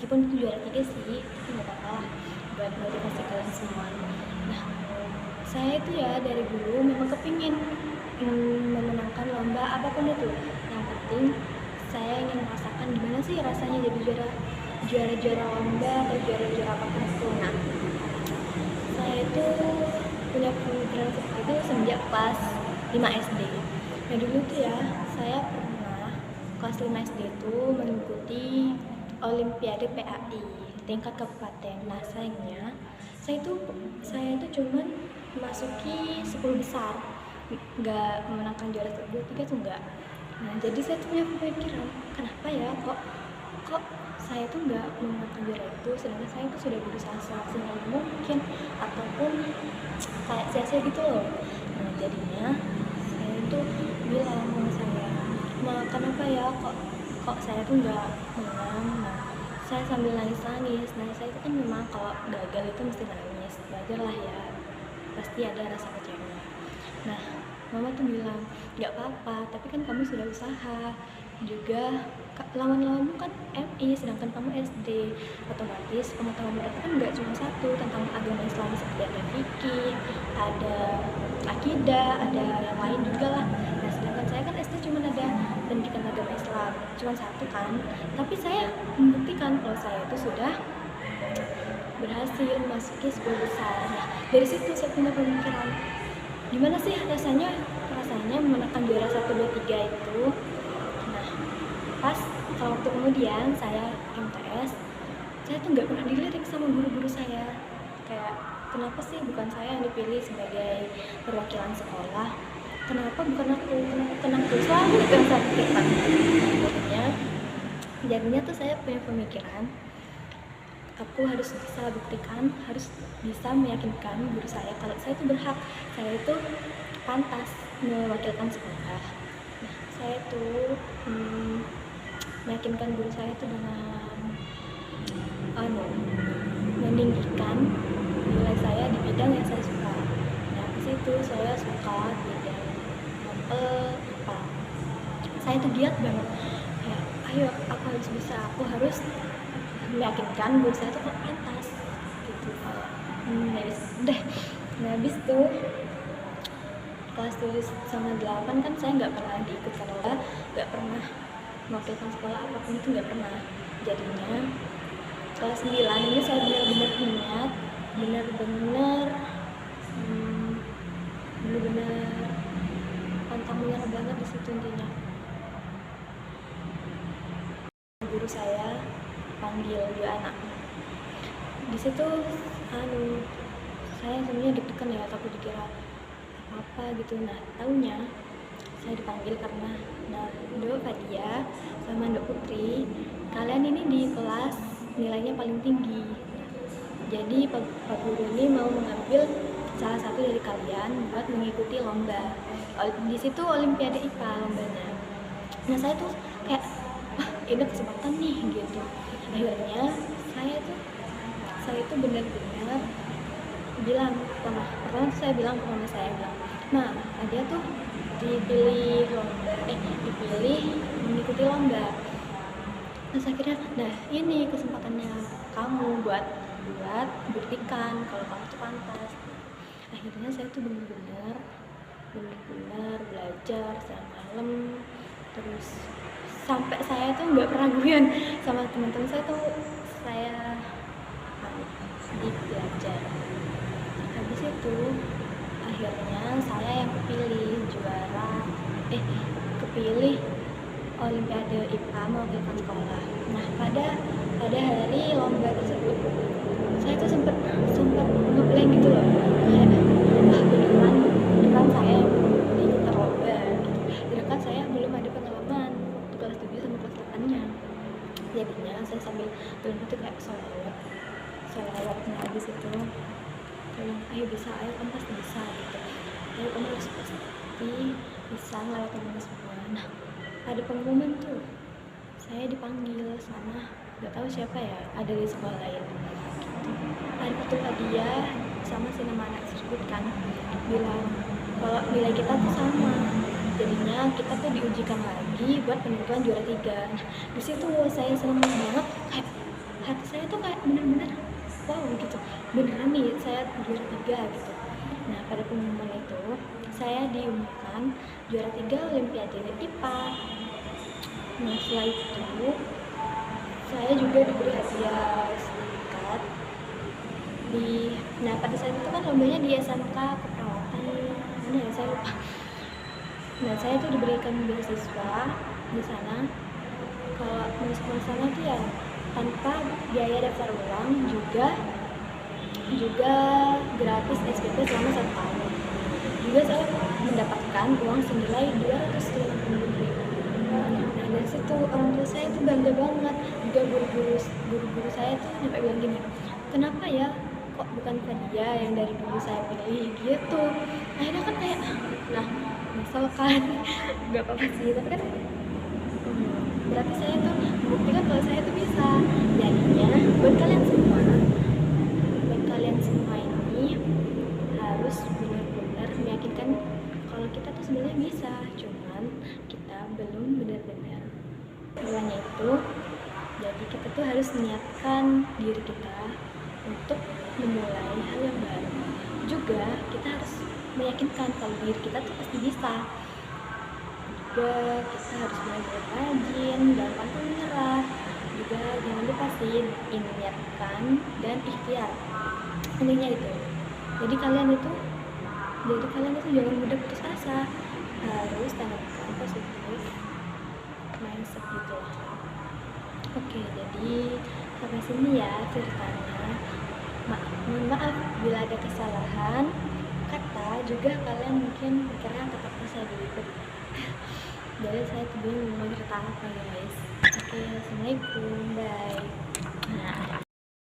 meskipun itu juara 3 sih, tapi nggak apa-apa lah buat motivasi kalian semua. Nah, saya itu ya dari dulu memang kepingin memenangkan lomba apapun itu. Yang penting saya ingin merasakan gimana sih rasanya jadi juara lomba atau juara apapun itu. Nah, saya itu punya pemikiran seperti itu semenjak kelas 5 SD. Nah dulu tuh ya, saya pernah kelas 5 SD itu mengikuti Olimpiade PAI tingkat kabupaten. Nah sayangnya saya itu cuman memasuki 10 besar, nggak memenangkan juara 3 tuh enggak. Nah jadi saya tuh punya pemikiran, kenapa ya kok saya tuh nggak memenangkan juara itu, sedangkan saya tuh sudah berusaha semaksimal mungkin ataupun kayak sia-sia gitu loh. Nah jadinya saya tuh bilang sama saya, kenapa ya kok saya tuh nggak menang. Nah saya sambil nangis. Nah saya itu kan memang kalau gagal itu mesti nangis, wajar lah ya, pasti ada rasa kecewa. Nah mama tuh bilang, nggak apa-apa, tapi kan kamu sudah usaha juga, lawan-lawanmu kan MI sedangkan kamu SD, otomatis pengetahuan mereka kan nggak cuma satu tentang agama Islam, seperti ada fikih, ada akidah, ada yang lain juga lah. Nah sedangkan saya kan SD cuma ada pendidikan agama Islam, cuma satu kan, tapi saya membuktikan kalau saya itu sudah berhasil memasuki 10 besar. Nah dari situ saya punya pemikiran, gimana sih rasanya memenangkan juara 1, 2, 3 itu. Nah pas waktu kemudian saya MTS, saya tuh nggak pernah dilirik sama guru-guru saya, kayak kenapa sih bukan saya yang dipilih sebagai perwakilan sekolah, kenapa bukan aku selalu itu yang saya pikirkan. Jadinya tuh saya punya pemikiran, aku harus bisa buktikan, harus bisa meyakinkan guru saya kalau saya itu berhak, saya itu pantas mewakilkan sekolah. Nah saya tuh meyakinkan guru saya itu dengan meninggikan nilai saya di bidang yang saya suka. Nah di situ saya suka bidang IPA. Saya tuh giat banget, ya ayo aku harus bisa, aku harus meyakinkan guru saya tuh kok pantas gitu. Nah habis tuh kelas 7 sama 8 kan saya nggak pernah diikutkan lomba, nggak pernah mewakilkan sekolah apapun itu, nggak pernah. Jadinya kelas 9 ini saya benar-benar niat, benar-benar pantang menyerah banget di situ intinya. Guru saya panggil 2 anak. Di situ saya sebenarnya deg-degan ya, takut dikira apa gitu. Nah taunya saya dipanggil karena Ndok Fadia sama Ndok Putri, kalian ini di kelas nilainya paling tinggi. Jadi Pak Guru ini mau mengambil salah satu dari kalian buat mengikuti lomba. Di situ Olimpiade IPA lombanya. Nah saya tuh kayak, wah ini kesempatan nih gitu. Akhirnya saya tuh benar-benar bilang pertama saya bilang ke mama saya, nah dia tuh dipilih mengikuti lomba. Terus akhirnya, nah ini kesempatannya kamu buat buktikan kalau kamu tuh pantas. Akhirnya saya tuh benar-benar belajar siang malam, terus sampai saya tuh nggak pernah guyon sama teman-teman saya tuh, saya belajar. Habis itu akhirnya saya yang kepilih Olimpiade IPA mewakilkan sekolah. Nah pada hari lomba tersebut saya tuh sempat ngeblank gitu loh, kayak beneran saya yang ikut lomba gitu. Sedangkan saya belum ada pengalaman waktu kelas 7 sama kelas 8 nya. Jadinya saya sambil belum itu kayak sholawatnya habis itu bilang, ayo bisa, ayo kamu pasti bisa gitu, ayo kamu harus pasti bisa ngelewatin ini semua. Nah ada pengumuman tuh, saya dipanggil sama nggak tahu siapa ya, ada di sekolah lain gitu. Ada Fatul Fadia sama si nama anak tersebut kan bilang kalau nilai kita tuh sama, jadinya kita tuh diujikan lagi buat penentuan juara 3. Nah di situ saya seneng banget, kayak hati saya tuh kayak bener-bener wow gitu, beneran nih saya juara 3 gitu. Nah pada pengumuman itu saya diumumkan juara 3 Olimpiade IPA. Nah setelah itu saya juga diberi hadiah sertifikat nah pada saat itu kan lombanya di SMK keperawatan mana ya saya lupa. Nah saya tuh diberikan beasiswa di sana. Kalau masuk sana tuh ya tanpa biaya daftar ulang, juga gratis SPP selama 1 tahun. Juga saya mendapatkan uang senilai 250.000. Nah dari situ orang tua saya tuh bangga banget. Juga guru-guru saya tuh sampai bilang gini, kenapa ya kok bukan Fadia yang dari dulu saya pilih gitu. Akhirnya kan kayak nah misal kan nggak apa-apa sih, tapi kan berarti saya tuh membuktikan kalau saya tuh bisa. Jadinya buat kalian semua ini harus benar-benar meyakinkan kalau kita tuh sebenarnya bisa, cuman kita belum benar-benar. Makanya itu, jadi kita tuh harus niatkan diri kita untuk memulai hal yang baru. Juga kita harus meyakinkan kalau diri kita tuh pasti bisa. Juga kita harus belajar rajin, jangan pantang menyerah. Juga jangan lupa sih niatkan dan ikhtiar. Intinya itu. Jadi kalian itu jangan mudah putus asa. Harus tanamkan positif mindset gitu lah. Oke, jadi sampai sini ya ceritanya. Mohon maaf bila ada kesalahan kata, juga kalian mungkin mikirnya kata saya belibet. Jadi saya tuh bingung mau cerita apa guys. Oke, assalamualaikum, bye. Nah.